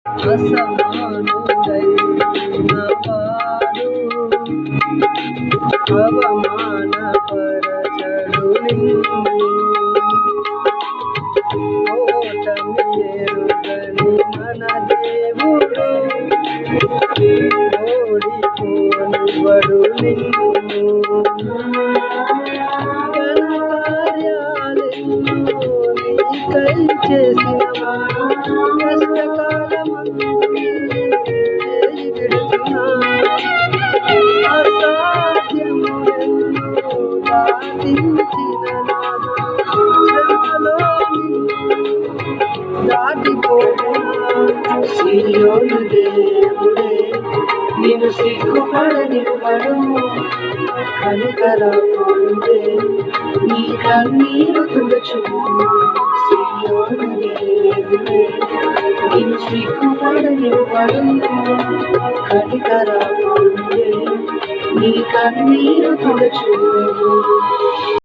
అసమానుడైన వాడు అవమానపరచడు నిన్ను. ఓటమి ఎరుగని మన దేవుడు ఓడిపోనివ్వడు నిన్ను. ఘనకార్యాలెన్నో నీకై చేసినవాడు కష్టకాలమందు చేయి విడుచున్నాడు. అసాధ్యములెన్నో దాటించిన నాడు శ్రమలో దాటిపోతున్నా. సీయోను దేవుడే నిన్ను సిగ్గుపడనివ్వడు. కనికరముందే నీ కన్నీరు తుడుచును. సీయోను దేవుడే నిన్ను సిగ్గుపడనివ్వడు. కనికరముందే నీ కన్నీరు తుడుచును.